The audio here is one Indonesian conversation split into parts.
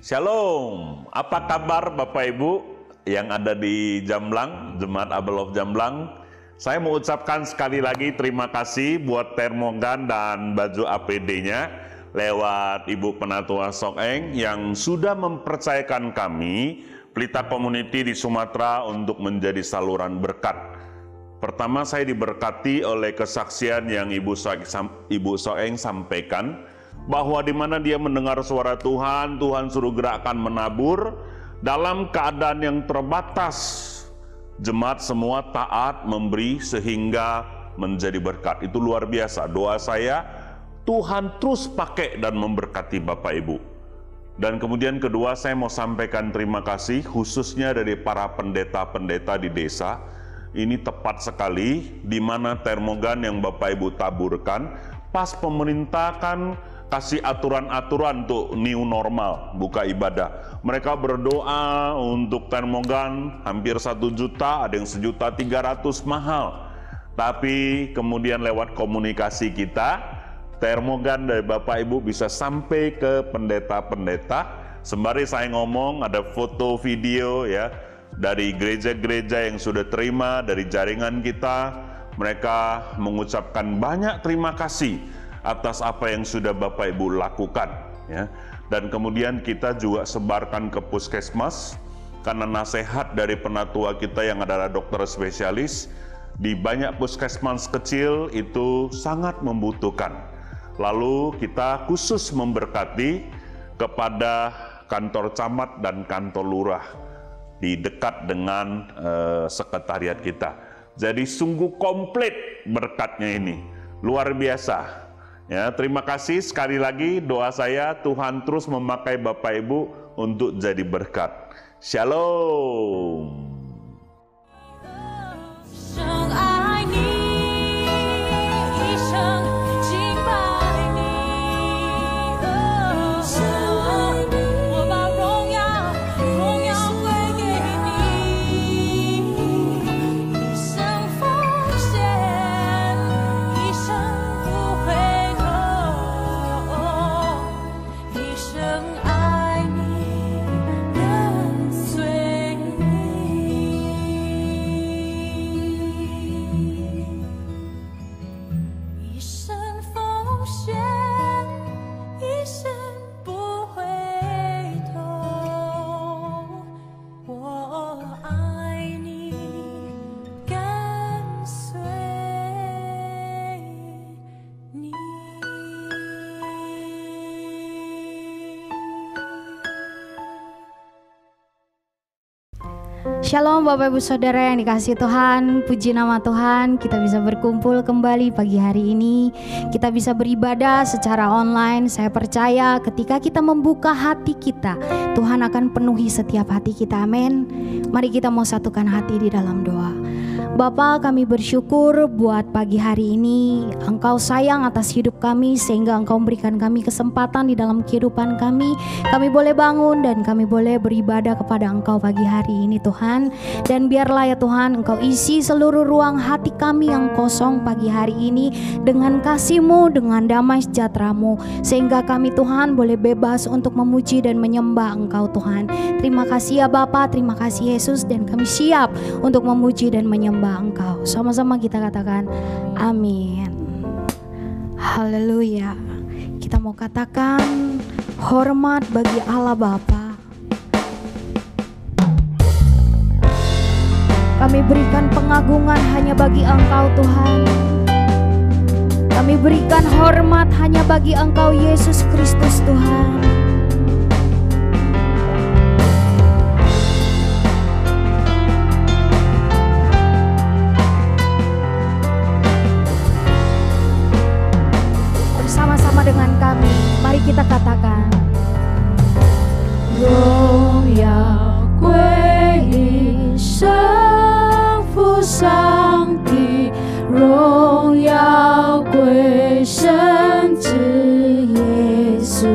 Shalom, apa kabar Bapak Ibu yang ada di Jamblang, Jemaat Abel of Jamblang? Saya mau ucapkan sekali lagi terima kasih buat termogan dan baju APD-nya lewat Ibu Penatua Sok Eng yang sudah mempercayakan kami, Pelita Community di Sumatera, untuk menjadi saluran berkat. Pertama, saya diberkati oleh kesaksian yang Ibu Sok Eng sampaikan, bahwa di mana dia mendengar suara Tuhan, Tuhan suruh gerakan menabur dalam keadaan yang terbatas. Jemaat semua taat memberi sehingga menjadi berkat. Itu luar biasa. Doa saya, Tuhan terus pakai dan memberkati Bapak Ibu. Dan kemudian kedua, saya mau sampaikan terima kasih khususnya dari para pendeta-pendeta di desa. Ini tepat sekali di mana termogan yang Bapak Ibu taburkan pas pemerintah kan kasih aturan-aturan untuk new normal, buka ibadah. Mereka berdoa untuk termogan hampir 1 juta, ada yang 1.300.000 mahal. Tapi kemudian lewat komunikasi kita, termogan dari Bapak Ibu bisa sampai ke pendeta-pendeta. Sembari saya ngomong, ada foto video ya dari gereja-gereja yang sudah terima dari jaringan kita. Mereka mengucapkan banyak terima kasih atas apa yang sudah Bapak Ibu lakukan ya. Dan kemudian kita juga sebarkan ke puskesmas, karena nasihat dari penatua kita yang adalah dokter spesialis di banyak puskesmas kecil itu sangat membutuhkan. Lalu kita khusus memberkati kepada kantor camat dan kantor lurah di dekat dengan sekretariat kita. Jadi sungguh komplit berkatnya ini, luar biasa. Ya, terima kasih sekali lagi. Doa saya Tuhan terus memakai Bapak Ibu untuk jadi berkat. Shalom. Shalom Bapak Ibu Saudara yang dikasihi Tuhan, puji nama Tuhan, kita bisa berkumpul kembali pagi hari ini. Kita bisa beribadah secara online. Saya percaya ketika kita membuka hati kita, Tuhan akan penuhi setiap hati kita, amin. Mari kita mau satukan hati di dalam doa. Bapa, kami bersyukur buat pagi hari ini. Engkau sayang atas hidup kami sehingga Engkau memberikan kami kesempatan di dalam kehidupan kami. Kami boleh bangun dan kami boleh beribadah kepada Engkau pagi hari ini Tuhan. Dan biarlah ya Tuhan Engkau isi seluruh ruang hati kami yang kosong pagi hari ini dengan kasih-Mu, dengan damai sejahtera-Mu, sehingga kami Tuhan boleh bebas untuk memuji dan menyembah Engkau Tuhan. Terima kasih ya Bapa, terima kasih Yesus, dan kami siap untuk memuji dan menyembah Engkau. Sama-sama kita katakan amin. Haleluya. Kita mau katakan hormat bagi Allah Bapa. Kami berikan pengagungan hanya bagi Engkau Tuhan. Kami berikan hormat hanya bagi Engkau Yesus Kristus Tuhan. Dengan kami, mari kita katakan荣耀归于圣父上帝，荣耀归圣子耶稣，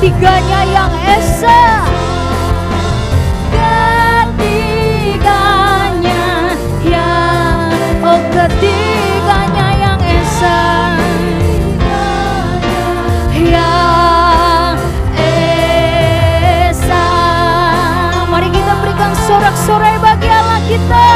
ketiganya yang esa, ketiganya yang, oh ketiganya yang esa, yang esa. Mari kita berikan sorak-sorai bagi Allah kita.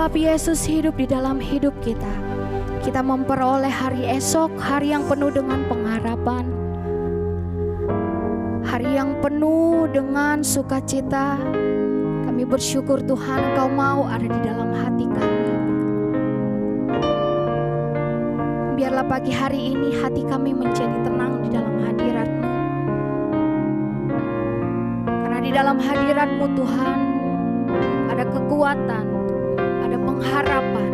sebab Yesus hidup di dalam hidup kita, kita memperoleh hari esok, hari yang penuh dengan pengharapan, hari yang penuh dengan sukacita. Kami bersyukur Tuhan, Engkau mau ada di dalam hati kami. Biarlah pagi hari ini hati kami menjadi tenang di dalam hadirat-Mu. Karena di dalam hadirat-Mu Tuhan, ada kekuatan, ada pengharapan.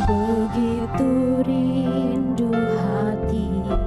Begitu rindu hatiku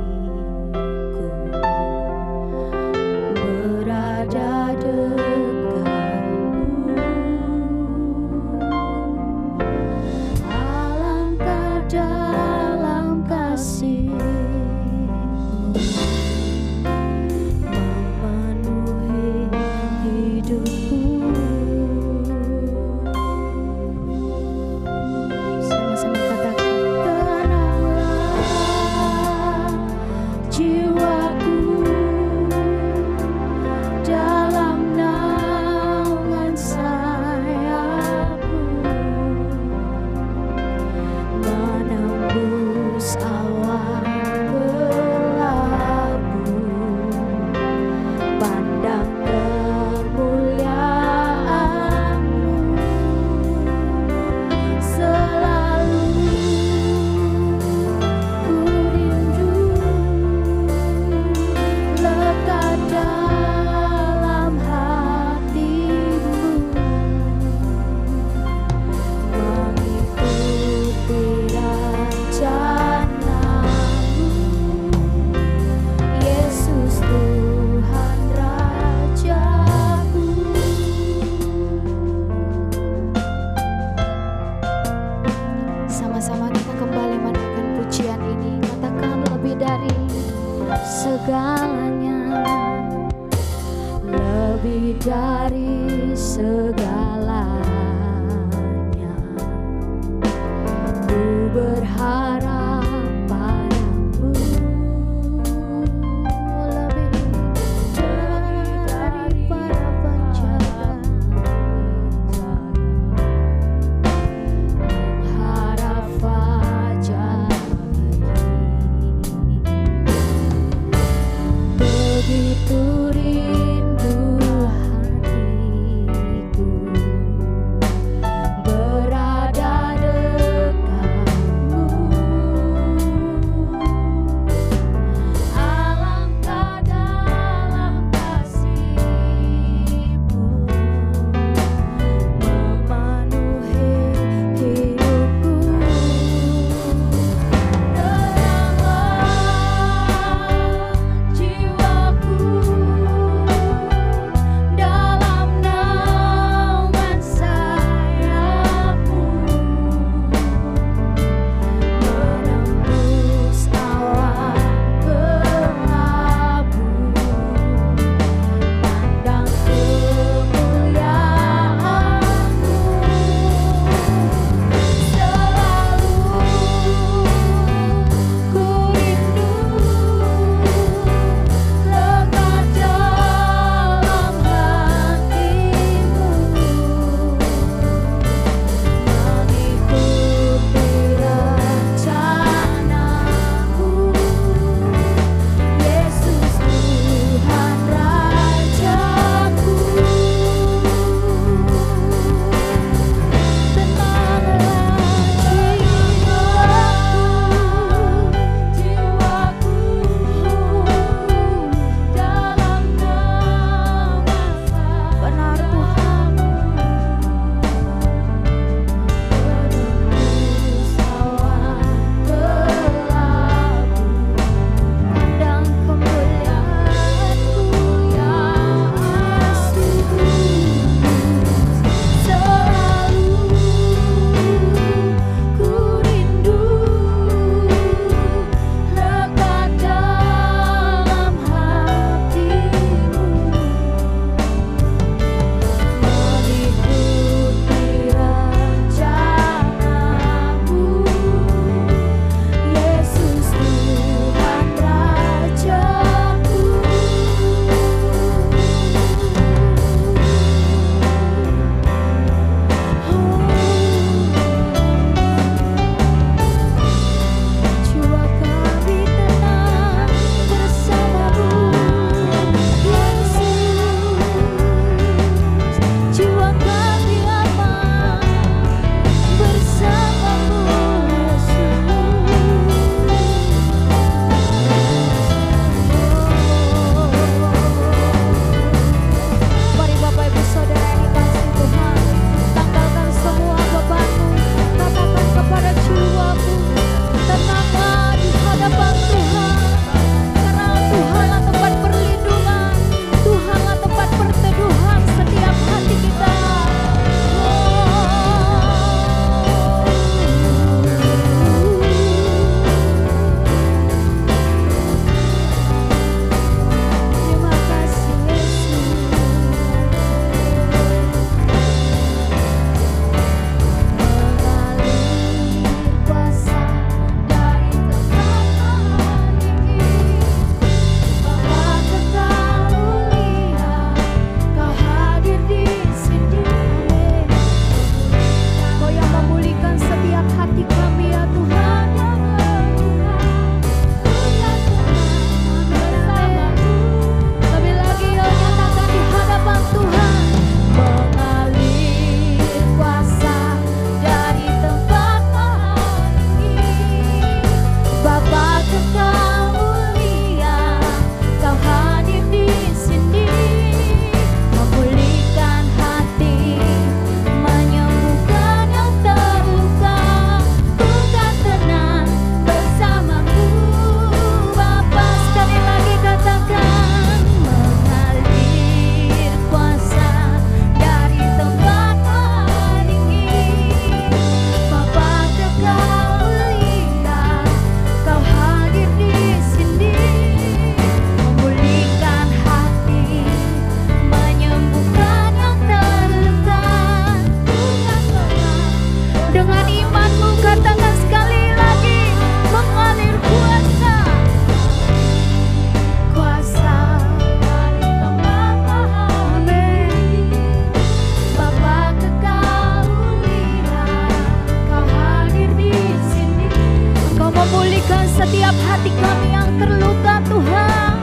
setiap hati kami yang terluka Tuhan.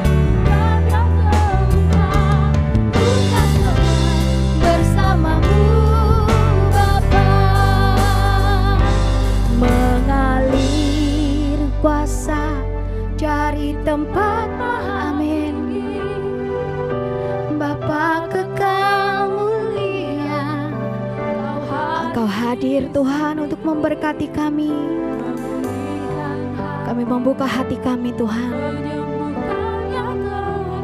Bersamamu Bapa, mengalir kuasa dari tempat amin. Bapa kekal mulia, Engkau hadir Tuhan untuk memberkati kami. Kami membuka hati kami Tuhan,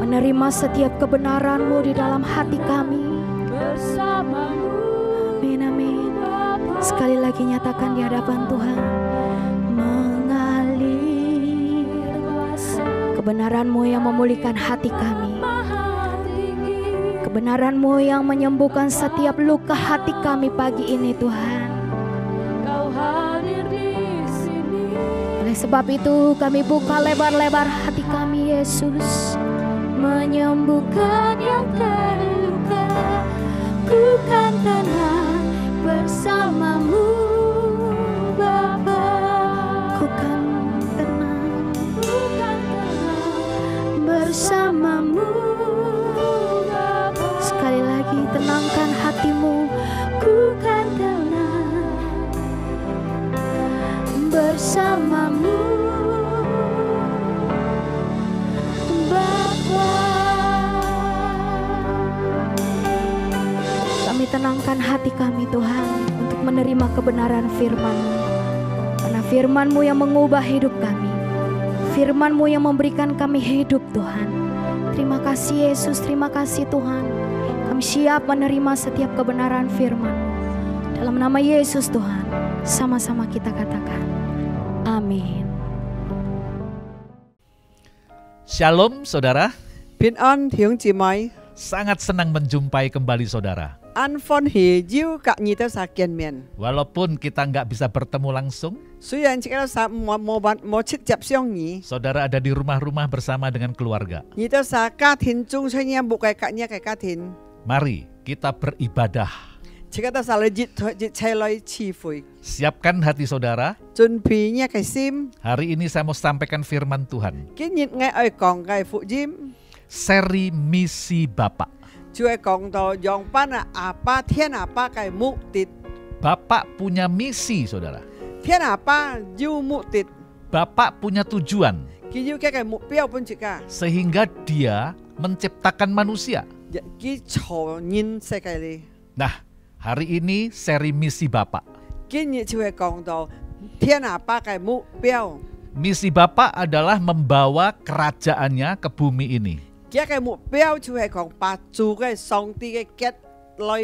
menerima setiap kebenaran-Mu di dalam hati kami. Amin, amin. Sekali lagi nyatakan di hadapan Tuhan, mengalir kebenaran-Mu yang memulihkan hati kami, kebenaran-Mu yang menyembuhkan setiap luka hati kami pagi ini Tuhan. Oleh sebab itu kami buka lebar-lebar hati kami Yesus, menyembuhkan yang terluka. Ku kan tenang bersamamu Bapa, ku kan tenang bersamamu Bapa. Sekali lagi tenangkan hatimu, ku kan tenang bersamamu Bapa. Kami tenangkan hati kami Tuhan untuk menerima kebenaran firman-Mu, karena firman-Mu yang mengubah hidup kami, firman-Mu yang memberikan kami hidup Tuhan. Terima kasih Yesus, terima kasih Tuhan. Kami siap menerima setiap kebenaran firman-Mu. Dalam nama Yesus Tuhan, sama-sama kita katakan amin. Shalom saudara, 平安兄姊妹， sangat senang menjumpai kembali saudara. 安歡喜又隔二到三見面。 Walaupun kita nggak bisa bertemu langsung, 雖然這個三冇直接相遇， saudara ada di rumah-rumah bersama dengan keluarga. 二到三家庭中出現冇嘅隔二嘅家庭， Mari kita beribadah. 這個到三日齊來聚會， Siapkan hati saudara. 準備呢個心。 Hari ini saya mau sampaikan firman Tuhan. 今日我愛講嘅福音， Seri Misi Bapa. 就係講到用班啊阿爸天阿爸嘅目的， Bapak punya misi saudara. 天阿爸有目的， Bapak punya tujuan 佢有嘅目標本質㗎， sehingga dia menciptakan manusia. 佢創人世界裡。 Nah, hari ini seri Misi Bapak. 今日就係講到天阿爸嘅目標。 Misi Bapak adalah membawa kerajaannya ke bumi ini. 嘅目標就係講把主嘅上帝嘅結來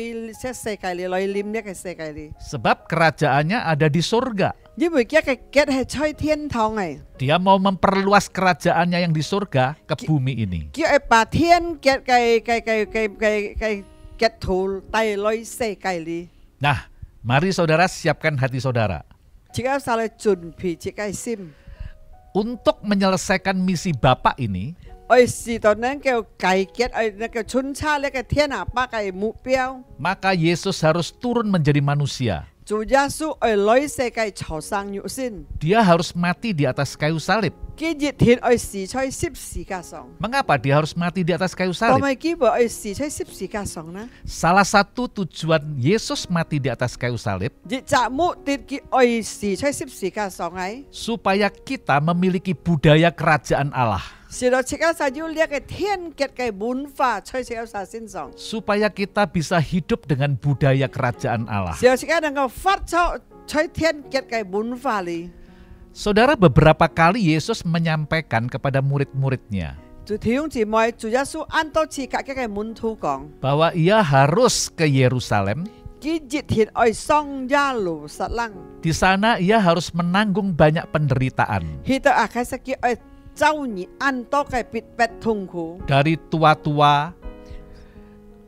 世界裡來臨呢個世界裡， Sebab kerajaannya ada di surga. 因為嘅結係在天堂嘅， Dia mau memperluas kerajaannya yang di surga ke bumi ini. 佢係把天結嘅結圖帶來世界裡， Nah, mari saudara siapkan hati saudara. 這個係準備這個心， Untuk menyelesaikan misi Bapak ini, 愛是到能夠解決愛能夠穿插呢個天阿爸嘅目標， maka Yesus harus turun menjadi manusia. 主耶穌愛來世界坐上肉身， Dia harus mati di atas kayu salib. 佢熱天愛死在十字架上。 Mengapa dia harus mati di atas kayu 同 salib? 埋基本愛死在十字架上呢？ Salah satu tujuan Yesus mati di atas kayu salib 亦就目的佢愛死在十字架上嘅， supaya kita memiliki budaya kerajaan Allah. 是到這個就要呢個天結嘅文化在這個身上， Supaya kita bisa hidup dengan budaya kerajaan Allah. 是到這個能夠發出在天結嘅文化裡。 Saudara, beberapa kali Yesus menyampaikan kepada murid-muridnya 就弟兄姊妹，主耶穌按到自己嘅門徒講， bahwa ia harus ke Yerusalem. 佢熱天愛上耶路撒冷， Di sana ia harus menanggung banyak penderitaan 去到阿開始佢愛遭遇按到嘅逼迫痛苦， dari tua-tua,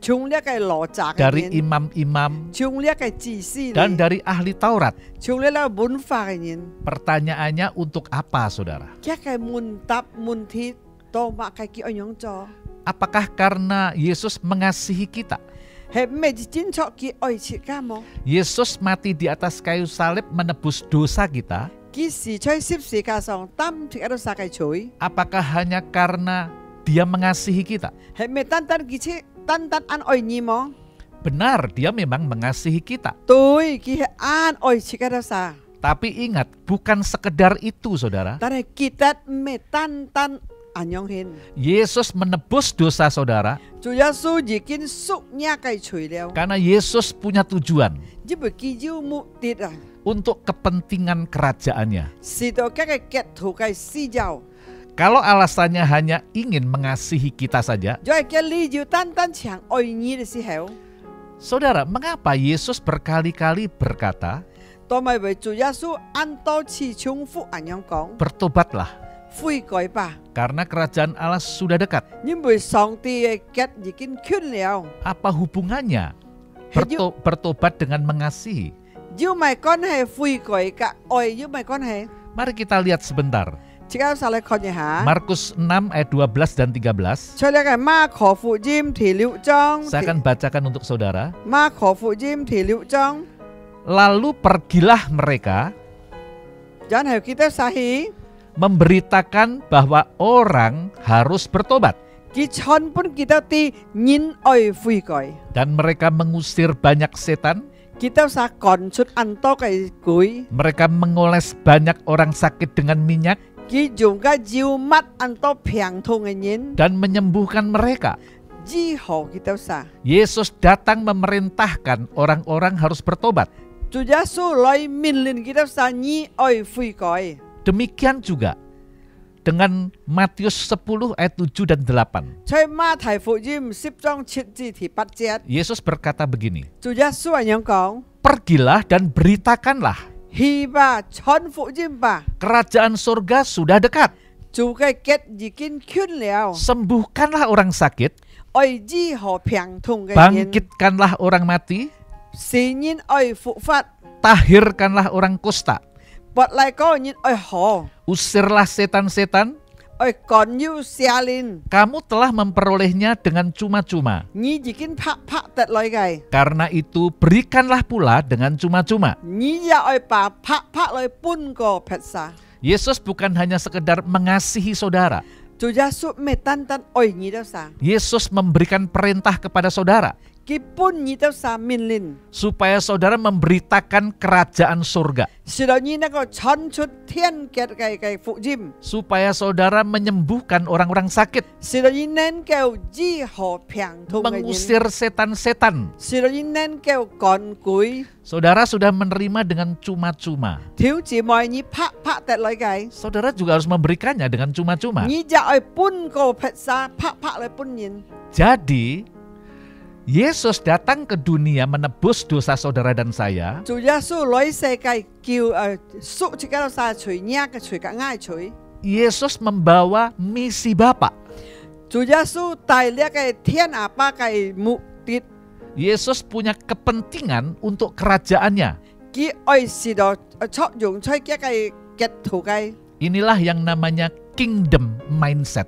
從呢個羅雜嘅 dari 人， imam-imam, 從呢個祭司 dan 人， dari ahli Taurat. 從呢個文化嘅人。 Pertanyaannya untuk apa, saudara? 一個門答門鐵到馬嘅叫樣做， Apakah karena Yesus mengasihi kita? 係唔係真確佢愛切家麼？ Yesus mati di atas kayu salib menebus dosa kita. 幾時在十字架上擔住一個殺嘅罪， Apakah hanya karena dia mengasihi kita? 係咪單單佢切單單按愛你麼？ Benar, dia memang mengasihi kita. 對，佢係按愛切嘅殺， Tapi ingat, bukan sekedar itu, saudara. 但係記得唔係單單按樣獻。 Yesus menebus dosa saudara 主耶穌已經贖你嘅罪了， karena Yesus punya tujuan 因為佢有目的啊， untuk kepentingan kerajaannya. 是到嗰個基督嘅需要。 Kalau alasannya hanya ingin mengasihi kita saja, 如果嘅理由單單想愛你嘅時候， saudara, mengapa Yesus berkali-kali berkata, 當咪為主耶穌按多次重複按樣講， bertobatlah, 悔改吧， karena kerajaan Allah sudah dekat. 因為上帝嘅吉已經近了。 Apa hubungannya bertobat dengan mengasihi? 要咪關係悔改嘅愛，要咪關係。 Mari kita lihat sebentar. 即刻晒嚟看一下。 Markus 6 ayat 12 dan 13. 出嚟嘅馬可福音第6章， Saya akan bacakan untuk saudara. 馬可福音第6章， Lalu pergilah mereka 然後記得sahi， memberitakan bahwa orang harus bertobat. 佢全本記得啲人愛悔改， Dan mereka mengusir banyak setan. 記得晒趕出很多嘅鬼， Mereka mengoles banyak orang sakit dengan minyak 佢用嘅藥物很多病痛嘅人， dan menyembuhkan mereka. 之後記得晒。 Yesus datang memerintahkan orang-orang harus bertobat. 主耶穌來命令記得晒你愛悔改。 Demikian juga dengan Matius 10 ayat 7 dan 8. 在馬太福音10章7至8節， Yesus berkata begini, 主耶穌咁樣講： pergilah dan beritakanlah, 去吧，傳福音吧， kerajaan surga sudah dekat. 主嘅吉已經近了， Sembuhkanlah orang sakit, 愛治好病痛嘅人， bangkitkanlah orang mati, 使人愛復活， tahirkanlah orang kusta, 拔嚟個人愛好， usirlah setan-setan. 愛趕妖邪靈， Kamu telah memperolehnya dengan cuma-cuma. 你已經拍得來嘅， Karena itu berikanlah pula dengan cuma-cuma. 你也愛把拍來半個撇撒。 Yesus bukan hanya sekedar mengasihi saudara. 主耶穌唔係單單愛你得撒， Yesus memberikan perintah kepada saudara 佢本你得撒命令， supaya saudara memberitakan kerajaan surga, 使到你能夠傳出天國嘅福音， supaya saudara menyembuhkan orang-orang sakit, 使到你能夠治好病痛嘅人， mengusir setan-setan. 使到你能夠趕鬼。 Saudara sudah menerima dengan cuma-cuma. 條姊妹你拍得來嘅， Saudara juga harus memberikannya dengan cuma-cuma. 你就愛半個撇撒拍來半人。 Jadi, Yesus datang ke dunia menebus dosa saudara dan saya 主耶穌來世界叫贖自己嘅晒罪，你嘅罪嘅愛罪。 Yesus membawa misi Bapa. 主耶穌帶領嘅天阿爸嘅目的， Yesus punya kepentingan untuk kerajaannya. 佢愛使到作用出嘅嘅途嘅， Inilah yang namanya kingdom mindset.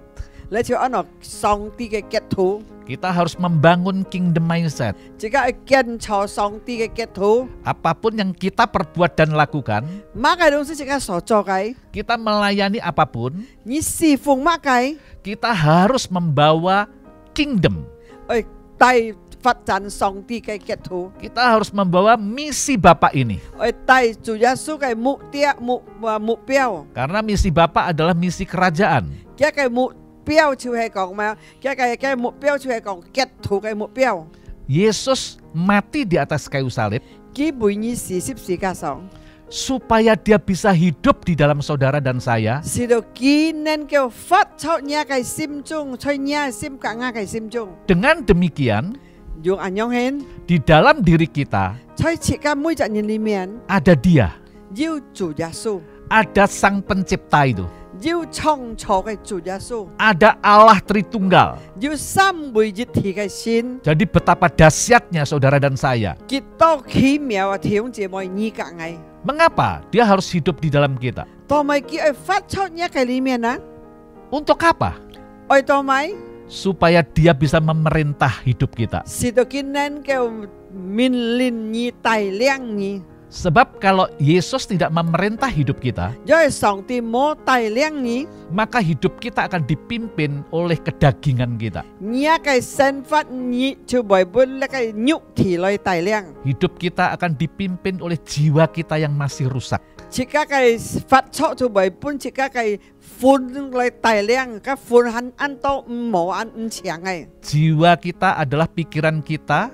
你就按照上帝嘅嘅途， Kita harus membangun kingdom mindset. 自己去建造上帝嘅嘅途。 Apapun yang kita perbuat dan lakukan, 乜嘅東西自己所做嘅， kita melayani apapun, 你侍奉乜嘅， kita harus membawa kingdom. 去帶發展上帝嘅嘅途， Kita harus membawa misi Bapa ini. 去帶主耶穌嘅目標。 Karena misi Bapa adalah misi kerajaan. 嘅目標就係講咩？嘅目標就係講嘅途嘅目標。 Yesus mati di atas kayu salib 佢為你死十字架上， supaya dia bisa hidup di dalam saudara dan saya, 使到佢能夠發出你嘅心中，在你嘅心間嘅心中， dengan demikian 用安樣獻， di dalam diri kita 在切嘅每隻人裡面， ada dia, 要主耶穌， ada Sang Pencipta itu, 要創造嘅主耶穌， ada Allah Tritunggal. 要三位一體嘅神， Jadi betapa dahsyatnya saudara dan saya. 極多奇妙嘅弟兄姊妹你嘅愛， Mengapa dia harus hidup di dalam kita? 同埋佢愛發出你嘅裡面啊， Untuk apa? 愛同埋 Supaya dia bisa memerintah hidup kita. 使到佢能夠命令你帶領你。Sebab kalau Yesus tidak memerintah hidup kita, 因為上帝冇帶領你， maka hidup kita akan dipimpin oleh kedagingan kita. 你嘅身法你就唔會俾那個肉體來帶領， Hidup kita akan dipimpin oleh jiwa kita yang masih rusak. 自家嘅發錯就唔會俾自家嘅魂來帶領，個魂係按到冇按唔強嘅， Jiwa kita adalah pikiran kita,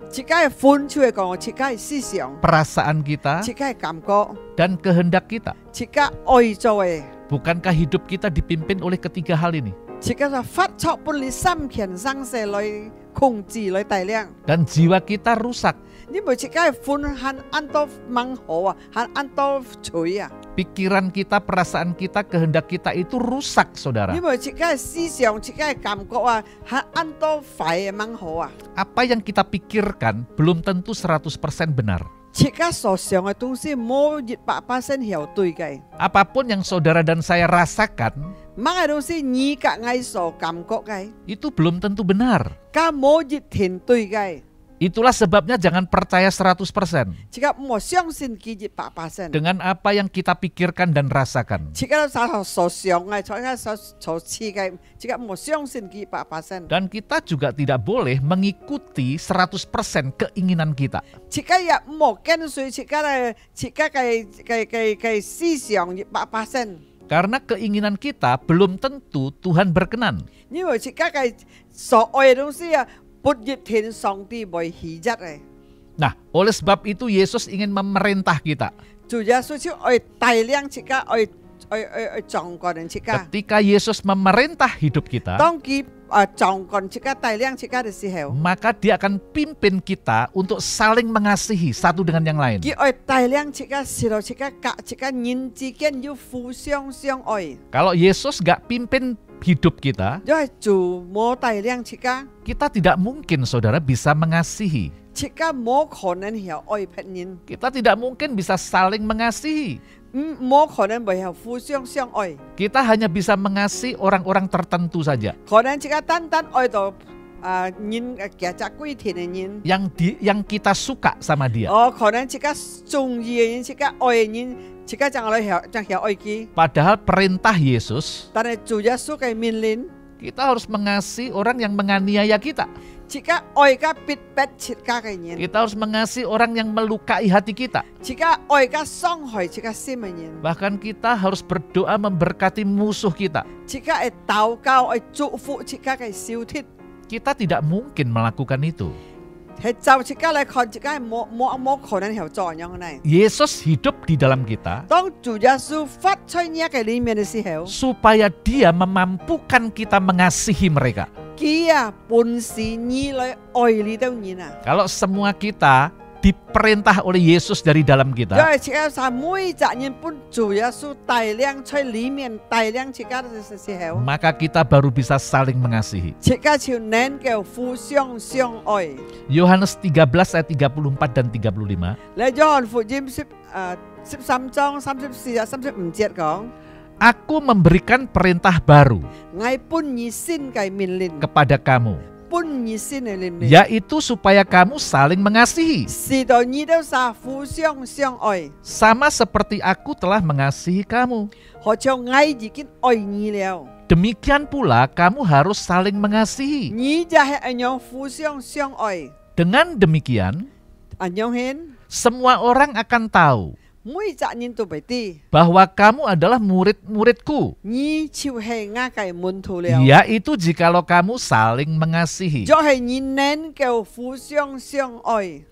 自家嘅魂就係講自家嘅思想， perasaan kita, 自家嘅感覺， dan kehendak kita. 自家愛做嘅， Bukankah hidup kita dipimpin oleh ketiga hal ini? 自家就發錯俾你心權生死來控制來帶領。 Dan jiwa kita rusak. 你每自家嘅款係按到猛好啊，係按到取啊。 Pikiran kita, perasaan kita, kehendak kita itu rusak, 你 saudara. 每自家嘅思想、自家嘅感覺啊，係按到快嘅猛好啊。 Apa yang kita pikirkan belum tentu 100% benar. 自家所想嘅東西冇100%係對嘅， Apapun yang saudara dan saya rasakan, 某嘅東西你嘅愛所感覺嘅， itu belum tentu benar. 佢冇一定對嘅。 Itulah sebabnya jangan percaya 100% 自家唔相信佢100%。 dengan apa yang kita pikirkan dan rasakan. 自家所想嘅，自家所似嘅，自家唔相信佢100%。 Dan kita juga tidak boleh mengikuti 100% keinginan kita. 自家也唔跟隨自家嘅思想100%。 Karena keinginan kita belum tentu Tuhan berkenan. 因為自家嘅所愛嘅東西啊，不一定上帝會喜悅嘅。 Nah, oleh sebab itu Yesus ingin memerintah kita. 主耶穌就愛帶領自家，愛掌管自家。 Ketika Yesus memerintah hidup kita, 當佢掌管自家、帶領自家嘅時候， maka dia akan pimpin kita untuk saling mengasihi satu dengan yang lain. 佢愛帶領自家，使到自家人之間要互相相愛。 Kalau Yesus gak pimpin hidup kita, 因為主冇帶領自家， kita tidak mungkin, saudara, bisa mengasihi. 自家冇可能係愛別人， Kita tidak mungkin bisa saling mengasihi. 冇可能會係互相相愛。 Kita hanya bisa mengasihi orang-orang tertentu saja 可能自家單單愛到人嘅隻歸田嘅人。 yang kita suka sama dia. 可能自家中意嘅人，自家愛嘅人，自家就愛佢。 Padahal perintah Yesus, 但係主耶穌嘅命令， kita harus mengasihi orang yang menganiaya kita. 自家愛家逼迫自家嘅人， Kita harus mengasihi orang yang melukai hati kita. 自家愛家傷害自家心嘅人， Bahkan kita harus berdoa memberkati musuh kita. 自家係禱告，係祝福自家嘅小貼， Kita tidak mungkin melakukan itu. 係就自家嚟看，自家係冇可能係做樣嘅。 Yesus hidup di dalam kita 當主耶穌發出呢個裡面嘅時候， supaya dia memampukan kita mengasihi mereka. 佢本是你來愛你到人啊。 Kalau semua kita diperintah oleh Yesus dari dalam 因 kita, 為自家係每隻人本主耶穌帶領出裡面帶領自家嘅時候， maka kita baru bisa saling mengasihi. 自家就能夠互相相愛。 Yohanes 13 ayat 34 dan 35. 嚟約翰福音13章34、35節講， Aku memberikan perintah baru 我本以新嘅命令， kepada kamu, 本以新嘅命令， yaitu supaya kamu saling mengasihi, 使到你都是互相相愛， sama seperti aku telah mengasihi kamu. 好像我已經愛你了， Demikian pula kamu harus saling mengasihi. 你就係咁樣互相相愛。 Dengan demikian, 咁樣 semua orang akan tahu 每隻人都會知， bahwa kamu adalah murid-muridku, 你就係我嘅門徒了。 yaitu jikalau kamu saling mengasihi. 就係你能夠互相相愛。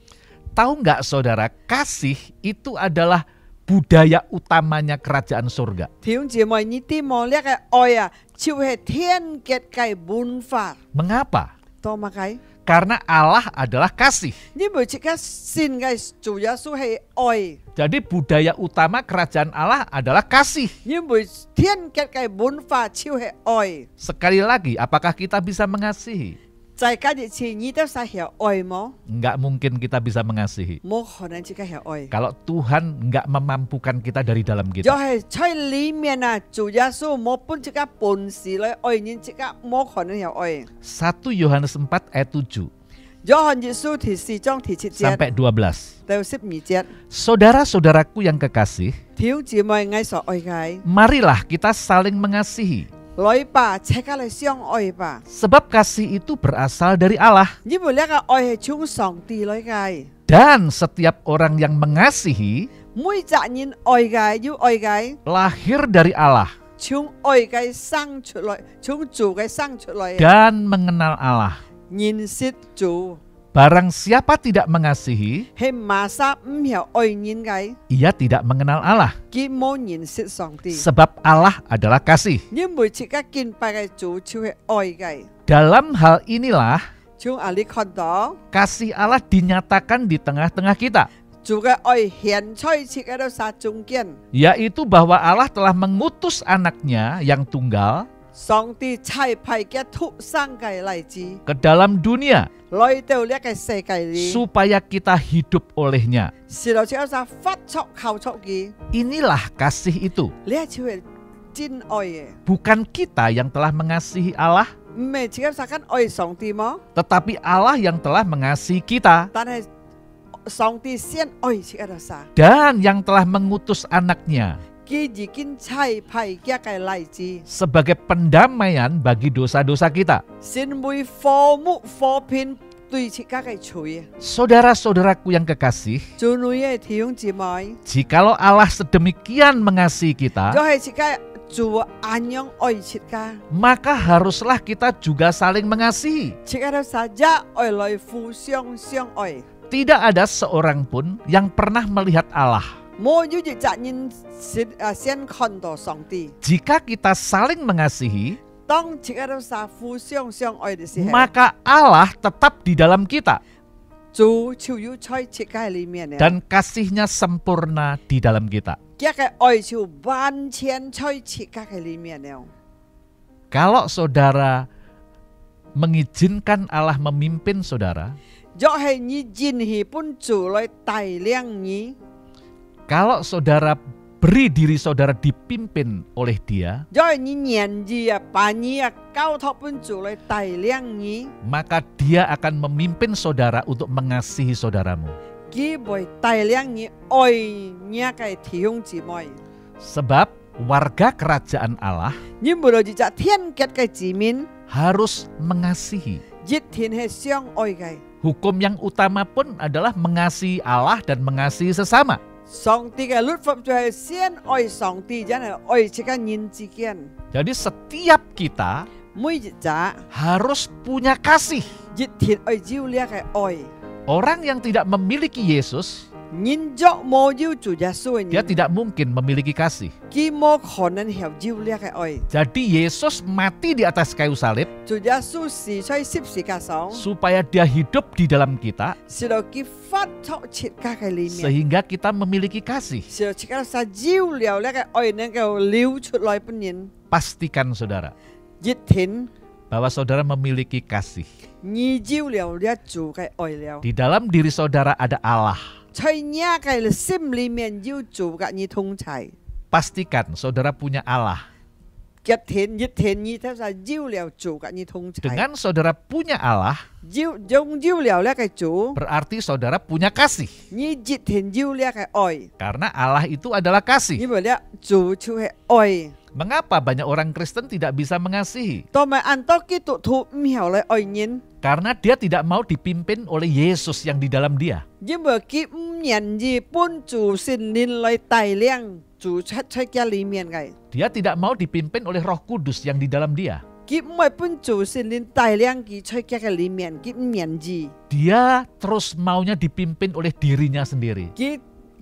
Tahu nggak saudara, kasih itu adalah budaya utamanya kerajaan surga. 弟兄姊妹，你啲望呢個愛啊，就係天國嘅文化。 Mengapa? 多乜解？ Karena Allah adalah kasih. 你每一個信嘅主耶穌係愛， Jadi budaya utama kerajaan Allah adalah kasih. 因為天國嘅文化就係愛。 Sekali lagi, apakah kita bisa mengasihi? 在家日前，你都係係愛麼？ Nggak mungkin kita bisa mengasihi 冇可能自己係愛。 kalau Tuhan nggak memampukan kita dari dalam 就 kita. 係在裡面啊，主耶穌冇本自己本事來愛人，自己冇可能係愛。 1 Yohanes 4 ayat 7. 約翰一書第4章第7節 sampai 12. 到12節， Saudara-saudaraku yang kekasih, 弟兄姊妹我所愛嘅， marilah kita saling mengasihi. 來吧，大家嚟相愛吧， Sebab kasih itu berasal dari Allah. 因為呢個愛係從上帝來嘅， Dan setiap orang yang mengasihi 每個人愛嘅要愛嘅， lahir dari Allah 從愛嘅生出來，從主嘅生出來， dan mengenal Allah. 認識主。 Barang siapa tidak mengasihi, 係馬沙唔係愛人嘅， ia tidak mengenal Allah. 佢冇認識上帝。 Sebab Allah adalah kasih. 因為自己敬拜嘅主就係愛嘅。 Dalam hal inilah 從阿里看到 kasih Allah dinyatakan di tengah-tengah kita, 主嘅愛顯出喺度撒中間， yaitu bahwa Allah telah mengutus anaknya yang tunggal 上帝差派嘅出生嘅例子 ke dalam dunia 來到呢個世界裏， supaya kita hidup olehnya. 是到只有撒發出靠出嘅， Inilah kasih itu. 呢就係真愛嘅， Bukan kita yang telah mengasihi Allah, 唔係只有撒緊愛上帝麼？ tetapi Allah yang telah mengasihi kita 但係上帝先愛喺度撒， dan yang telah mengutus anaknya 佢已經差派嘅例子， sebagai pendamaian bagi dosa-dosa kita. 先會貨物貨片對自己嘅罪。 Saudara-saudaraku yang kekasih, 做女嘅弟兄姊妹， jikalau Allah sedemikian mengasihi 就 kita, 係自己做安樣愛切家， maka haruslah kita juga saling mengasihi. 切家都實一愛來互相相愛， Tidak ada seorang pun yang pernah melihat Allah. 冇有一責任先看到上帝。 Jika kita saling mengasihi, 當切家都實互相相愛嘅時候， maka Allah tetap di dalam kita 主就要在切家裏面嘅， dan kasih-Nya sempurna di dalam kita. 一個愛就完全在切家嘅裏面了。 Kalau saudara mengizinkan Allah memimpin saudara, 若係你願意本主來帶領你， kalau saudara beri diri saudara dipimpin oleh Dia, 若係你願意把你交託本主來帶領你， maka Dia akan memimpin saudara untuk mengasihi saudaramu. 佢會帶領你愛你嘅弟兄姊妹。 Sebab warga kerajaan Allah 你無論係天國嘅子民， harus mengasihi. 一天係相愛嘅。 Hukum yang utama pun adalah mengasihi Allah dan mengasihi sesama. 上帝嘅律法就係先愛上帝，然後愛自己人之間。 Jadi setiap kita 每一日 harus punya kasih. 一天愛照呢個愛。 Orang yang tidak memiliki Yesus, 人若冇要做耶穌嘅 dia 人， tidak mungkin memiliki kasih. 佢冇可能有照呢個愛。 Jadi Yesus mati di atas kayu salib 做耶穌死在十字架上， supaya Dia hidup di dalam kita 是到佢發出切家嘅裏面， sehingga kita memiliki kasih. 是到切家實照料呢個愛能夠流出來本人。 Pastikan saudara 一天 bahwa saudara memiliki kasih. 你照料呢主嘅愛了。 Di dalam diri saudara ada Allah. 在你嘅心裏面要做嘅你通齊， Pastikan saudara punya Allah. 一天你睇晒照料做嘅你通齊， Dengan saudara punya Allah, 用照料呢個主， berarti saudara punya kasih. 你一天要呢個愛， Karena Allah itu adalah kasih. 因為呢主就係愛。 Mengapa banyak orang Kristen tidak bisa mengasihi? 當咪按到基督徒唔曉嚟愛人， Karena dia tidak mau dipimpin oleh Yesus yang di dalam dia. 因為佢唔願意本主聖靈嚟帶領主出嘅裏面嘅， Dia tidak mau dipimpin oleh Roh Kudus yang di dalam dia. 佢唔係本主聖靈帶領佢出嘅裏面，佢唔願意， Dia terus maunya dipimpin oleh dirinya sendiri. 佢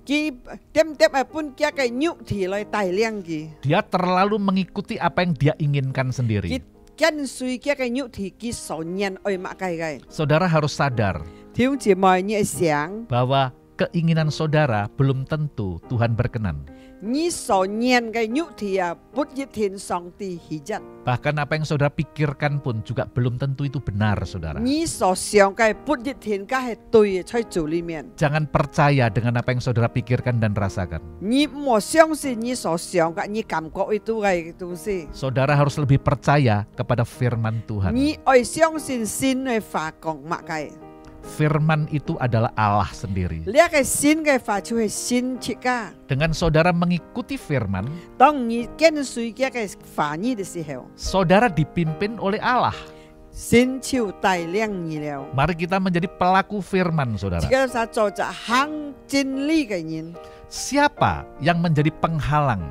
點係本嘅肉體嚟帶領佢。 Dia terlalu mengikuti apa yang dia inginkan sendiri. 佢跟隨嘅肉體，佢所願愛物嘅。 Saudara harus sadar 弟兄姊妹，你想， bahwa keinginan saudara belum tentu Tuhan berkenan. 你所願嘅肉體啊，不一定上帝喜悅。 Bahkan apa yang saudara pikirkan pun juga belum tentu itu benar, saudara. 你所想嘅不一定嘅係對嘅，在主裏面。 Jangan percaya dengan apa yang saudara pikirkan dan rasakan. 你唔好相信你所想嘅，你感覺itu嘅東西。 Saudara harus lebih percaya kepada firman Tuhan. 你愛相信神嘅話講乜嘅， firman itu adalah Allah sendiri. 呢個新嘅法就係新設家。 Dengan saudara mengikuti firman, 當你跟隨呢個法語嘅時候， saudara dipimpin oleh Allah. 神就帶領你了。 Mari kita menjadi pelaku firman, 呢 saudara. 個就做着行真理嘅人， Siapa yang menjadi penghalang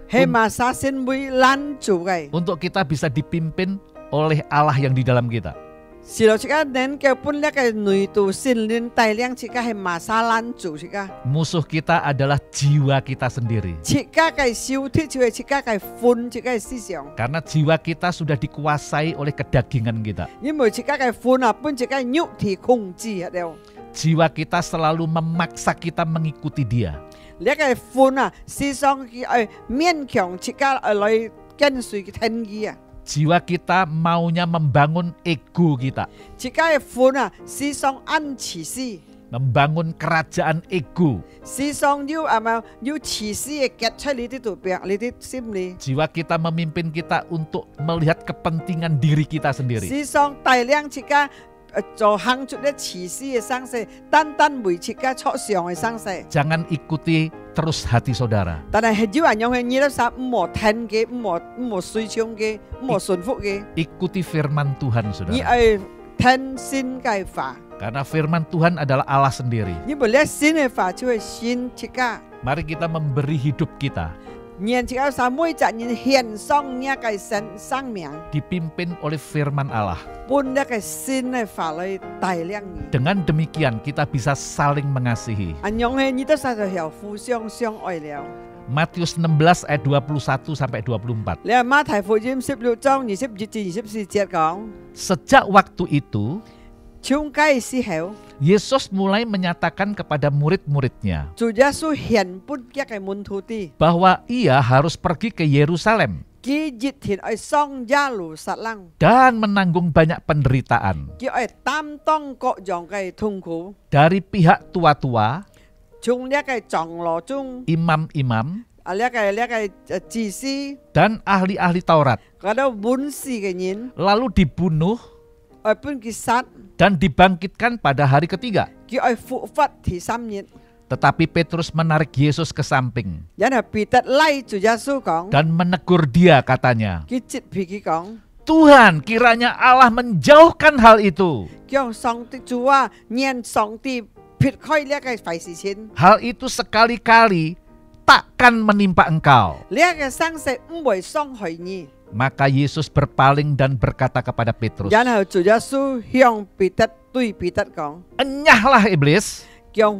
係嘛啥先會攔住嘅。 untuk kita bisa dipimpin oleh Allah yang di dalam kita? 是咯，呢個能夠本呢個內度神靈帶領，呢個係嘛啥攔住呢個？ Musuh kita adalah jiwa kita sendiri. 呢個嘅小鐵就係呢個嘅魂，呢個嘅思想。 Karena jiwa kita sudah dikuasai oleh kedagingan kita. 因為呢個嘅魂啊，本呢個肉體控制了。 Jiwa kita selalu memaksa kita mengikuti dia. 呢個魂啊，思想佢勉強呢個來跟隨天意啊。 Jiwa kita maunya membangun ego kita, 呢個嘅魂啊，思想按自私， membangun kerajaan ego. 思想要要自私嘅結出你啲圖表，你啲心理。 Jiwa kita memimpin kita untuk melihat kepentingan diri kita sendiri. 思想帶領呢個做行出啲自私嘅生死，單單為呢個初上嘅生死。 Jangan ikuti terus hati saudara. 但係有人用嘅嘢都實唔冇聽嘅，唔冇隨從嘅，唔冇順服嘅， Ikuti firman Tuhan, 而 saudara. 係聽先嘅法。 Karena firman Tuhan adalah Allah sendiri. 因為呢先嘅法就係先呢個。 Mari kita memberi hidup kita 然之後，sa每隻人獻上呢個生命， dipimpin oleh firman Allah. 本呢個新嘅法來帶領你。 Dengan demikian kita bisa saling mengasihi. 安樣嘅你都實在有互相相愛了。 Matius 16 ayat 21 sampai 24. 你係馬太福音16章22至24節講， Sejak waktu itu, 從嗰時候， Yesus mulai menyatakan kepada murid-muridnya 主耶穌獻本一個門徒啲， bahwa ia harus pergi ke Yerusalem 佢熱天去上耶路撒冷， dan menanggung banyak penderitaan 佢去擔當各樣嘅痛苦， dari pihak tua-tua, 從呢個長老中， imam-imam, 呢個祭司， dan ahli-ahli Taurat, 嗰啲文士嘅人， lalu dibunuh 去本佢殺， dan dibangkitkan pada hari ketiga. 佢去復活第三日。 Tetapi Petrus menarik Yesus ke samping 然後彼得拉住耶穌講， dan menegur dia, katanya, 佢接皮佢講， Tuhan, kiranya Allah menjauhkan hal itu. 叫上帝主啊，讓上帝撇開呢個壞事情， Hal itu sekali-kali takkan menimpa engkau. 呢個生死唔會傷害你。 Maka Yesus berpaling dan berkata kepada Petrus, 然後主耶穌向彼得對彼得講， Enyahlah iblis, 叫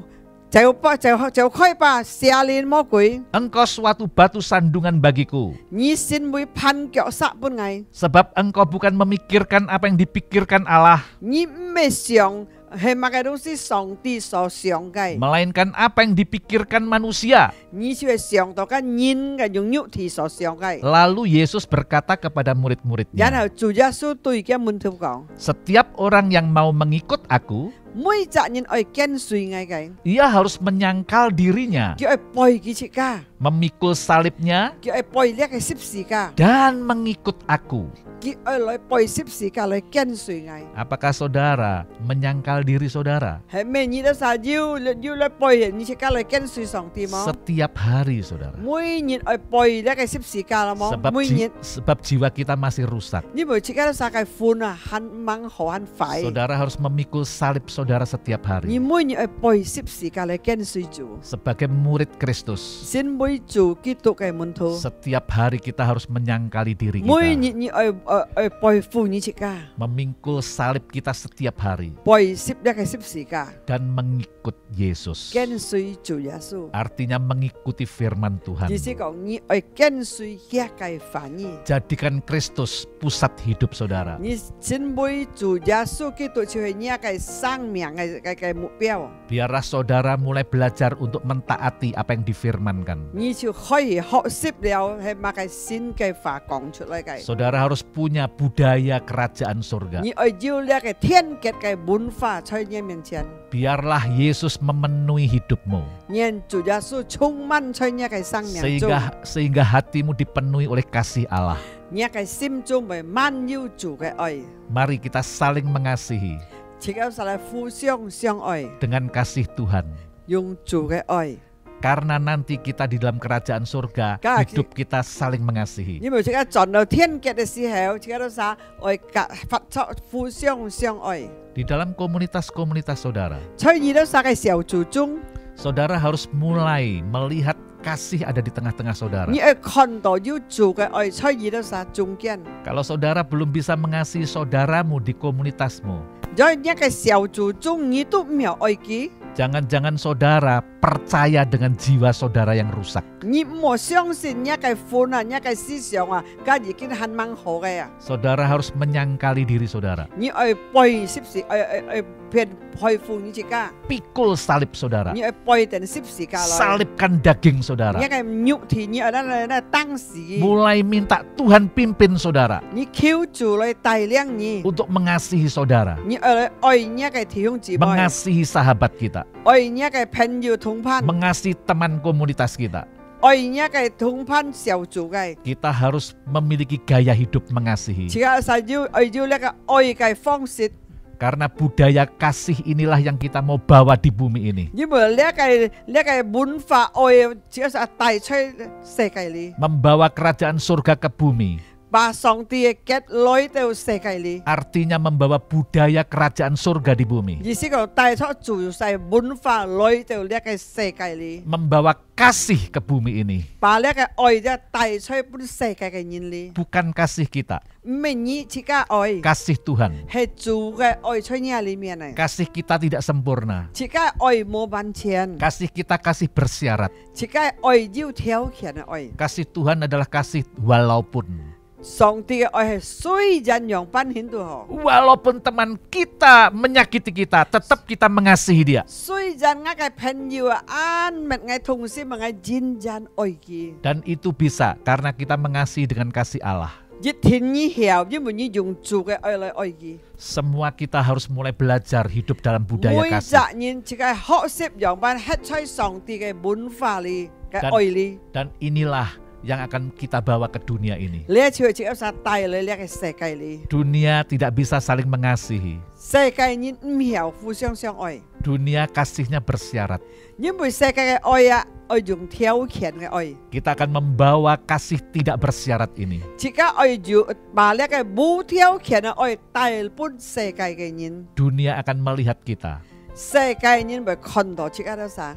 就開吧，下連魔鬼， engkau suatu batu sandungan bagiku. 你先會攀腳殺本藝， Sebab engkau bukan memikirkan apa yang dipikirkan Allah, 你唔係想係乜嘅東西上帝所想嘅， melainkan apa yang dipikirkan manusia. 你就係想到嘅人嘅用肉體所想嘅。 Lalu Yesus berkata kepada 然 murid-muridnya, 後主耶穌對嘅門徒講， Setiap orang yang mau mengikut aku, 每隻人愛跟隨我嘅， ia harus menyangkal dirinya, 叫愛背佢出家， memikul salibnya, 叫愛背呢個十字架， dan mengikut aku. 叫愛來背十字架來跟隨我。 Apakah saudara menyangkal diri saudara? 係咩？你都實要來背你出家來跟隨上帝嗎？ Setiap hari, saudara. 每日愛背呢個十字架啦冇？ Sebab, 每日 sebab jiwa kita masih rusak. 你每出家都實係歡啊，很猛好很快。 Saudara harus memikul salib saudara setiap 你 hari. 每日愛背十字架來跟隨主， Sebagai murid Kristus, 先每做基督嘅門徒。 setiap hari kita harus menyangkali diri 每 kita. 日你愛背負你出家， Memikul salib kita setiap hari. 背呢個十字架， Dan mengikut Yesus. 跟隨主耶穌。 Artinya mengikuti firman Tuhan. 意思講，你愛跟隨呢個反應， Jadikan Kristus pusat hidup saudara. 你先每主耶穌基督就係呢個生命嘅目標， Biarlah saudara mulai belajar untuk mentaati apa yang difirmankan. 你就可以學習了係乜嘅新嘅法講出嚟嘅。 Saudara harus punya budaya kerajaan surga. 你愛要呢個天國嘅文化在你面前， Biarlah Yesus memenuhi hidupmu. 讓主耶穌充滿在你嘅生命中， Sehingga hatimu dipenuhi oleh kasih Allah. 你嘅心中會滿有主嘅愛。 Mari kita saling mengasihi. 切到晒嚟互相相愛， dengan kasih Tuhan. 用主嘅愛。 Karena nanti kita di dalam kerajaan surga, Kaki. hidup kita saling mengasihi. 因為即刻進到天國嘅時候，即刻都晒愛格發出互相相愛。 Di dalam komunitas-komunitas saudara, 所以都晒嘅小組中， saudara harus mulai melihat kasih ada di tengah-tengah saudara. 你要看到有主嘅愛，所以都晒中間。 Kalau saudara belum bisa mengasihi saudaramu di komunitasmu, 在一個小組中，你都唔有愛佢， jangan-jangan saudara percaya dengan jiwa saudara yang rusak. 你唔好相信一個款啊，一個思想啊，家已經很蠻好嘅啊。 Saudara harus menyangkali diri saudara. 你愛背是不是？愛偏佩服你自家， Pikul salib saudara. 你愛背定是不是家來？ Salibkan daging saudara. 一個肉體，你愛那當時， Mulai minta Tuhan pimpin saudara 你求主來帶領你， untuk mengasihi saudara, 你愛一個弟兄姊妹， mengasihi sahabat kita, 愛一個朋友同伴， mengasihi teman komunitas kita. 愛一個同伴小組嘅， Kita harus memiliki gaya hidup mengasihi. 只係實要呢個愛嘅方式。 Karena budaya kasih inilah yang kita mau bawa di bumi ini. 因為呢個文化愛，只係帶出世界裏， Membawa kerajaan surga ke bumi. 把上帝嘅結來到世界裏， Artinya membawa budaya kerajaan surga di bumi. 意思講帶出主世文化來到呢個世界裏， Membawa kasih ke bumi ini. 把呢個愛咧帶出本世界嘅人裏， Bukan kasih kita, 唔係你自家愛， kasih Tuhan. 係主嘅愛出呢裏面嚟， Kasih kita tidak sempurna. 自家愛冇完全， Kasih kita kasih bersyarat. 自家愛要條件嘅愛。 Kasih Tuhan adalah kasih walaupun. 上帝嘅愛係雖然樣般顯都好， Walaupun teman kita menyakiti kita, tetap kita mengasihi dia. 雖然我嘅朋友啊，安密嘅同事們嘅認真愛佢， Dan itu bisa karena kita mengasihi dengan kasih Allah. 一天你曉，因為你用主嘅愛嚟愛佢。 Semua kita harus mulai belajar hidup dalam budaya 每 kasih. 個人自己學習樣般吃出上帝嘅文化裏嘅愛裏， Dan inilah yang akan kita bawa ke dunia ini. 呢一次只有晒帶嚟呢個世界裏， Dunia tidak bisa saling mengasihi. 世界人唔曉互相相愛， Dunia kasihnya bersyarat. 因為世界嘅愛啊，愛用條件嘅愛， Kita akan membawa kasih tidak bersyarat ini. 自己愛要把呢個無條件嘅愛帶本世界嘅人， Dunia akan melihat kita 世界人會看到自己都晒，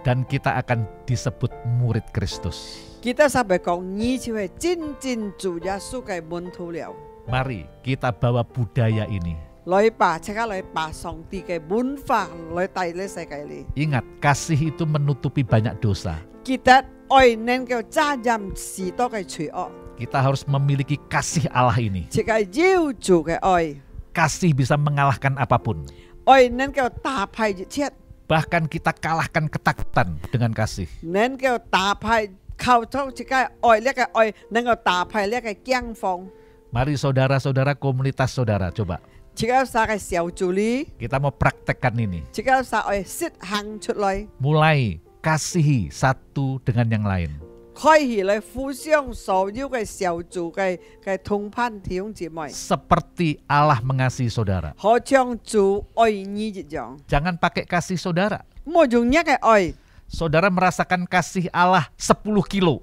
dan kita akan disebut murid Kristus. kita sampai 講你就係真正主耶穌嘅門徒了。 Mari kita bawa budaya ini. 來把即刻來把上帝嘅文化來帶嚟世界裏。 Ingat, kasih itu menutupi banyak dosa. 記得愛能夠責任許多嘅罪惡， Kita harus memiliki kasih Allah ini. 即係要主嘅愛， Kasih bisa mengalahkan apapun. 愛能夠打敗一切， Bahkan kita kalahkan ketakutan dengan kasih. 能夠打敗靠出即係愛呢個愛能夠打敗呢個驚慌。 Mari saudara-saudara komunitas saudara, coba 即係晒嘅小組裏， kita mau praktekkan ini. 即係晒愛實行出來， Mulai kasihi satu dengan yang lain. 開始嚟互相所有嘅小組嘅同伴弟兄姊妹， Seperti Allah mengasihi saudara. 好像主愛你一樣， Jangan pakai kasih saudara. 冇用一個愛。 Saudara merasakan kasih Allah 10 kilo.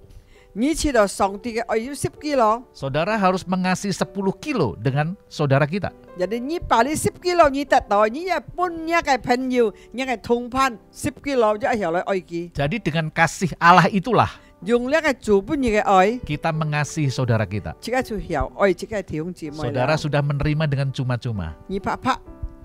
你知道上帝嘅愛要10 kilo， Saudara harus mengasihi 10 kilo dengan saudara kita. 人哋你把你10 kilo 你得到，你一般一個朋友、一個同伴10 kilo 就一條來愛佢， Jadi dengan kasih Allah itulah 用呢個主本嘅愛， kita mengasihi saudara kita. 即刻就曉愛即個弟兄姊妹 Saudara 啦。 sudah menerima dengan cuma-cuma. 你拍拍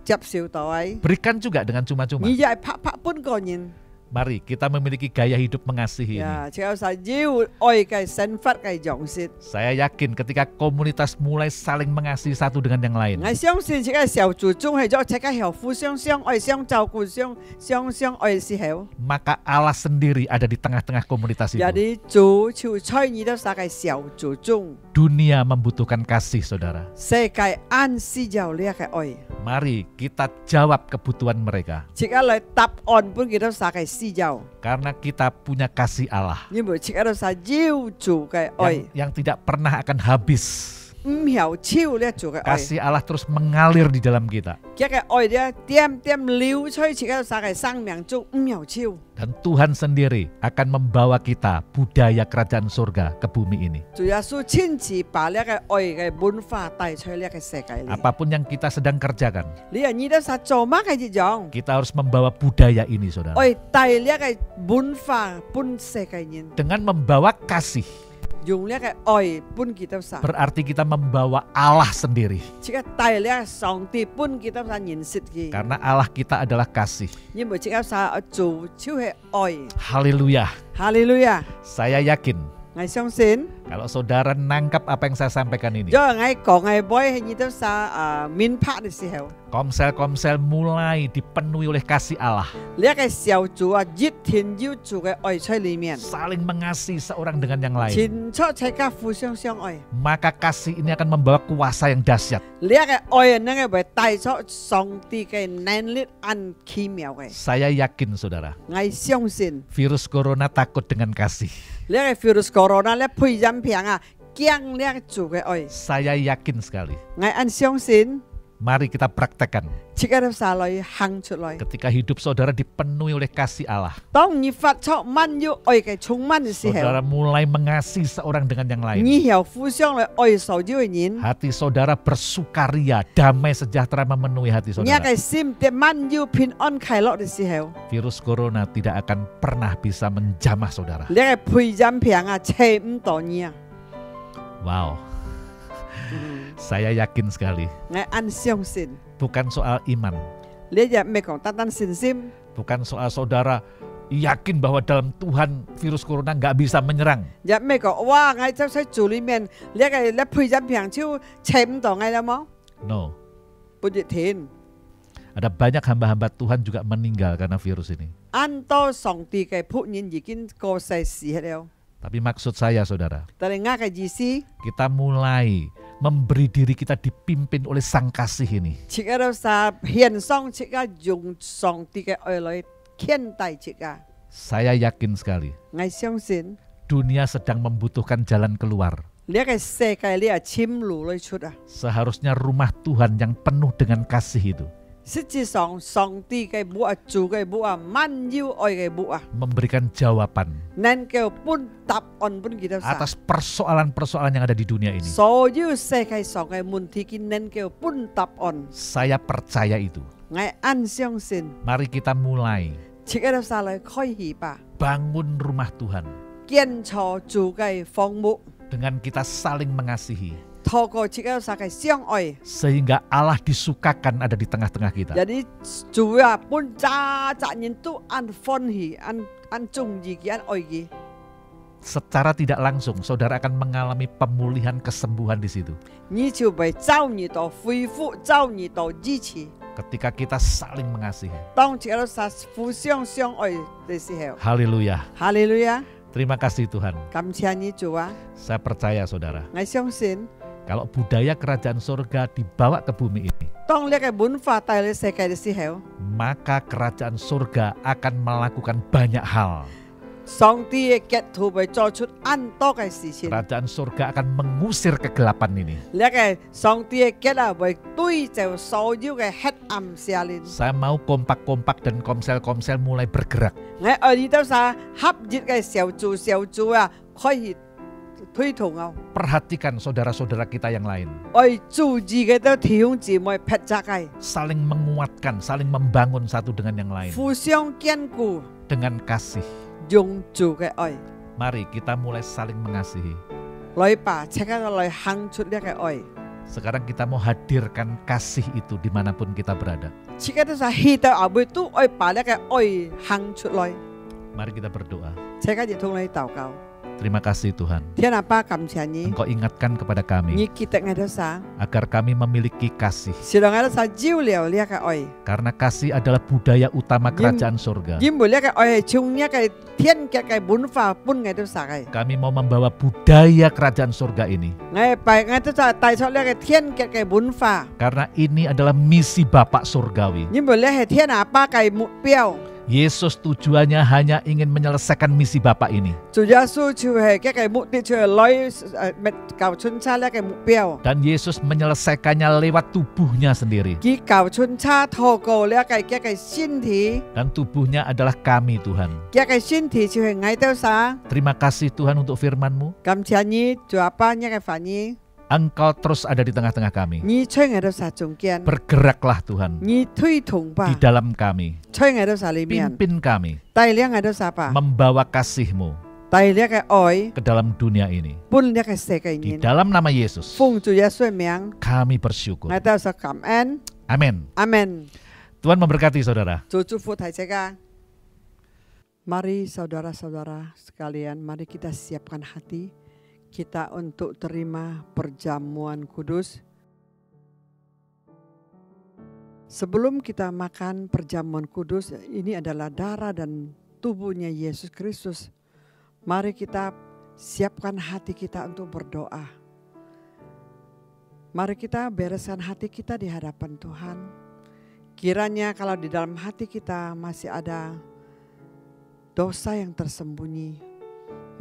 接受到愛， Berikan juga dengan cuma-cuma. 你又係拍拍本個人， Mari kita memiliki gaya hidup mengasihi ini. 呀，即係實要愛嘅生活嘅樣式。 Saya yakin ketika komunitas mulai saling mengasihi satu dengan yang lain, 我相信即個小組中係咗即個係互相相愛、相照顧、相愛嘅時候， maka Allah sendiri ada di tengah-tengah komunitas 有 itu. 啲主就在你的三個小組中， Dunia membutuhkan kasih, saudara. 世界暗示有呢個愛。 Mari kita jawab kebutuhan mereka. 即刻嚟答案本幾多晒嘅施教， Karena kita punya kasih Allah 因為即刻都晒要做嘅愛， yang tidak pernah akan habis. 曉超咧做嘅愛， Kasih Allah terus mengalir di dalam kita. 佢嘅愛咧點點流出去嘅撒嘅生命中唔曉超。 Dan Tuhan sendiri akan membawa kita budaya kerajaan surga ke bumi ini. 主耶穌親自把呢個愛嘅文化帶出呢個世界裏。 Apapun yang kita sedang kerjakan, 你人呢啲實做乜嘅一樣？ kita harus membawa budaya ini, saudara. 愛帶呢個文化本世界人， Dengan membawa kasih, 用呢個愛本基督實， berarti kita membawa Allah sendiri. 即係帶呢個上帝本基督實認識嘅。 Karena Allah kita adalah kasih. 因為基督實做超係愛。 Haleluya. 哈利路亞， Saya yakin 我相信。 kalau saudara nangkap apa yang saya sampaikan ini, 因為我講嘅每係基督實面拍嘅時候， komsel-komsel mulai dipenuhi oleh kasih Allah. 呢個小組熱天要做嘅愛在裡面， Saling mengasihi seorang dengan yang lain. 前出大家互相相愛。 Maka kasih ini akan membawa kuasa yang dahsyat. 呢個愛能夠為帶出上帝嘅能力很奇妙嘅， Saya yakin saudara, 我相信 virus corona takut dengan kasih. 呢個 virus corona 咧配飲平啊，驚呢做嘅愛， Saya yakin sekali. 我很相信， Mari kita praktekkan 即刻都撒來行出來。 ketika hidup saudara dipenuhi oleh kasih Allah. 當你發出滿有愛嘅充滿嘅時候， Saudara mulai mengasihi seorang dengan yang lain. 你有互相來愛所有嘅人， Hati saudara bersukaria, damai sejahtera memenuhi hati 你 saudara. 嘅心得滿有平安快樂嘅時候， Virus corona tidak akan pernah bisa menjamah saudara. 你嘅配飲平啊，扯唔到你啊。 Wow, saya yakin sekali. 我很相信， Bukan soal iman, 你日未講單單信心。 bukan soal saudara yakin bahwa dalam Tuhan virus corona nggak bisa menyerang. 日咩講？哇！我走喺做裏面，你配飲平超扯唔到我啦冇？ No, 不熱天， ada banyak hamba-hamba Tuhan juga meninggal karena virus ini. 按多上帝嘅僕人已經過世死了。 Tapi maksud saya saudara, 但係我嘅意思， kita mulai memberi diri kita dipimpin oleh Sang Kasih ini. 切喺度撒獻上，切喺用上帝嘅愛來牽帶切啊！ Saya yakin sekali, 我相信 dunia sedang membutuhkan jalan keluar. 呢個世界你係簽路來出啊！ Seharusnya rumah Tuhan yang penuh dengan kasih itu 實際上，上帝嘅母啊，做嘅母啊，滿有愛嘅母啊， memberikan jawaban 能夠本答案本記得晒。 atas persoalan-persoalan yang ada di dunia ini. 所有世界上嘅問題，佢能夠本答案。 Saya percaya itu. 我很相信， Mari kita mulai 切喺度撒來開始吧， bangun rumah Tuhan 建造做嘅房屋， dengan kita saling mengasihi 透過切喺度撒嘅相愛， sehingga Allah disukakan ada di tengah-tengah kita. 有啲做啊本責任都按歡喜、按中意嘅、按愛嘅。 Secara tidak langsung saudara akan mengalami pemulihan kesembuhan di situ. 你就被造你到恢復，造你到支持。 Ketika kita saling mengasihi. 當切喺度撒互相相愛嘅時候， Haleluya. 哈利路亞， Terima kasih Tuhan. 感謝你主啊！ Saya percaya saudara, 我相信， kalau budaya kerajaan surga dibawa ke bumi ini, 當呢個文化帶嚟世界嘅時候， maka kerajaan surga akan melakukan banyak hal. 上帝嘅腳圖會做出很多嘅事情。 Kerajaan surga akan mengusir kegelapan ini. 呢個上帝嘅腳啊，會對就所有嘅黑暗下面。 Saya mau kompak-kompak dan komsel-komsel mulai bergerak. 我愛你到晒合熱嘅小組啊，可以推動啊！ Perhatikan saudara-saudara kita yang lain. 愛注意嘅都弟兄姊妹劈責嘅， Saling menguatkan, saling membangun satu dengan yang lain. 互相堅固， Dengan kasih. 用做嘅愛。 Mari kita mulai saling mengasihi. 來吧，即刻來行出呢個愛。 Sekarang kita mau hadirkan kasih itu dimanapun kita berada. 即刻都係去到後尾都愛把呢個愛行出來。 Mari kita berdoa. 即刻就同你禱告。 Terima kasih Tuhan. 天阿爸感謝你， Engkau ingatkan kepada 你 kami 記得我到啥？ agar kami memiliki kasih. 是讓我到啥照料呢個愛。 Karena kasih adalah budaya utama kerajaan surga. 因為呢個愛係從呢個天國嘅文化本我到啥嘅。 Kami mau membawa budaya kerajaan surga ini. 我都就帶出呢個天國嘅文化， Karena ini adalah misi Bapak Surgawi 因為呢係天阿爸嘅目標， Yesus tujuannya hanya ingin menyelesaikan misi Bapa ini. 主耶穌就係嘅目的就係來救春叉咧嘅目標。 Dan Yesus menyelesaikannya lewat tubuhnya sendiri. 佢救春叉透過咧嘅身體， Dan tubuhnya adalah kami Tuhan. 嘅身體就係愛到啥？ Terima kasih Tuhan untuk firman-Mu. 感謝你做阿爸嘅反應， Engkau terus ada di tengah-tengah kami. 你吹愛到啥中間， Bergeraklah Tuhan 你推動吧 di，dalam kami. 吹愛到啥裡面， Pimpin kami 帶領愛到啥吧， membawa kasih-Mu 帶領嘅愛 ke dalam dunia ini. 搬呢個世界 Di 人， dalam nama Yesus 奉主耶穌名， kami bersyukur. 愛到啥感恩， Amin. 阿門。 Tuhan memberkati saudara. 主祝福大家。Mari saudara-saudara sekalian, mari kita siapkan hati kita untuk terima perjamuan kudus. Sebelum kita makan perjamuan kudus, ini adalah darah dan tubuhnya Yesus Kristus. Mari kita siapkan hati kita untuk berdoa. Mari kita bereskan hati kita di hadapan Tuhan. Kiranya kalau di dalam hati kita masih ada dosa yang tersembunyi,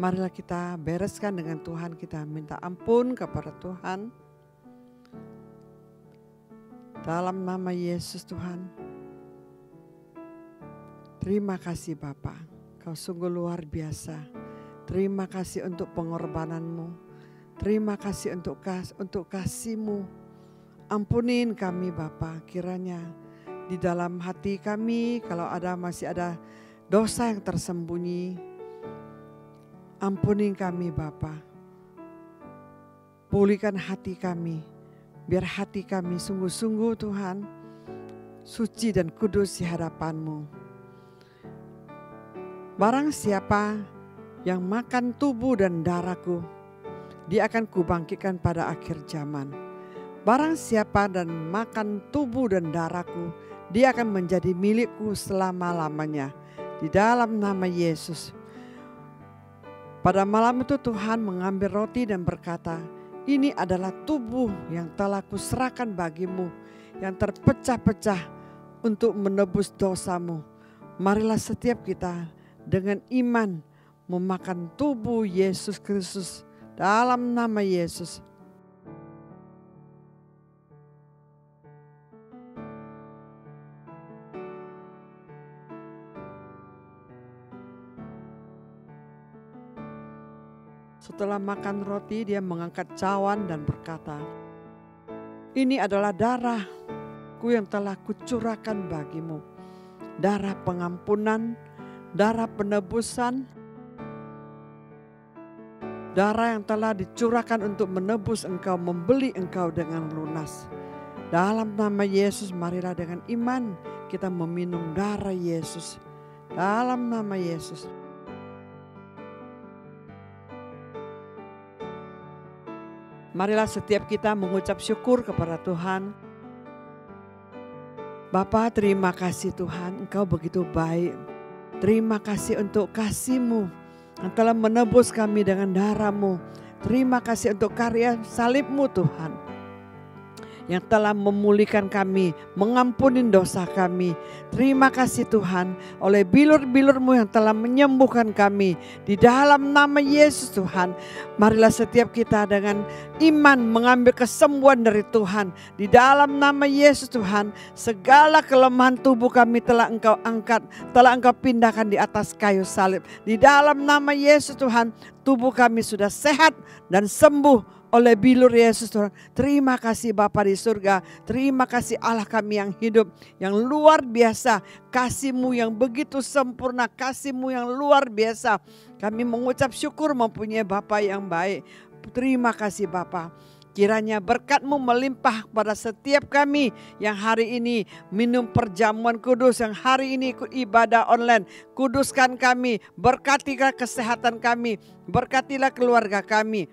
marilah kita bereskan dengan Tuhan, kita minta ampun kepada Tuhan. Dalam nama Yesus Tuhan. Terima kasih Bapa, Kau sungguh luar biasa. Terima kasih untuk pengorbanan-Mu. Terima kasih untuk kasih-Mu. Ampunin kami Bapa, kiranya di dalam hati kami kalau masih ada dosa yang tersembunyi, ampunin kami Bapa. Pulihkan hati kami, biar hati kami sungguh-sungguh Tuhan, suci dan kudus di hadapan-Mu. Barang siapa yang makan tubuh dan darahku, dia akan kubangkitkan pada akhir zaman. Barang siapa dan makan tubuh dan darahku, dia akan menjadi milikku selama-lamanya. Di dalam nama Yesus. Pada malam itu Tuhan mengambil roti dan berkata, ini adalah tubuh yang telah kuserahkan bagimu, yang terpecah-pecah untuk menebus dosamu. Marilah setiap kita dengan iman memakan tubuh Yesus Kristus dalam nama Yesus. Setelah makan roti, dia mengangkat cawan dan berkata, ini adalah darahku yang telah kucurahkan bagimu. Darah pengampunan, darah penebusan, darah yang telah dicurahkan untuk menebus engkau, membeli engkau dengan lunas. Dalam nama Yesus, marilah dengan iman kita meminum darah Yesus. Dalam nama Yesus. Marilah setiap kita mengucap syukur kepada Tuhan. Bapa, terima kasih Tuhan, Engkau begitu baik. Terima kasih untuk kasih-Mu yang telah menebus kami dengan darah-Mu. Terima kasih untuk karya salib-Mu Tuhan, yang telah memulihkan kami, mengampuni dosa kami. Terima kasih Tuhan, oleh bilur-bilur-Mu yang telah menyembuhkan kami. Di dalam nama Yesus Tuhan, marilah setiap kita dengan iman mengambil kesembuhan dari Tuhan. Di dalam nama Yesus Tuhan, segala kelemahan tubuh kami telah Engkau angkat, telah Engkau pindahkan di atas kayu salib. Di dalam nama Yesus Tuhan, tubuh kami sudah sehat dan sembuh oleh bilur Yesus Tuhan. Terima kasih Bapa di surga. Terima kasih Allah kami yang hidup, yang luar biasa. Kasih-Mu yang begitu sempurna, kasih-Mu yang luar biasa. Kami mengucap syukur mempunyai Bapa yang baik. Terima kasih Bapa. Kiranya berkat-Mu melimpah pada setiap kami yang hari ini minum perjamuan kudus, yang hari ini ikut ibadah online. Kuduskan kami, berkatilah kesehatan kami, berkatilah keluarga kami.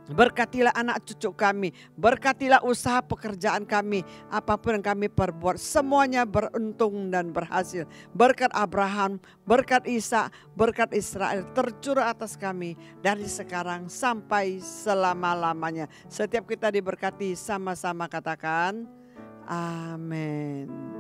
Berkatilah anak cucu kami, berkatilah usaha pekerjaan kami, apapun yang kami perbuat, semuanya beruntung dan berhasil. Berkat Abraham, berkat Ishak, berkat Israel tercurah atas kami dari sekarang sampai selama-lamanya. Setiap kita diberkati, sama-sama katakan amin.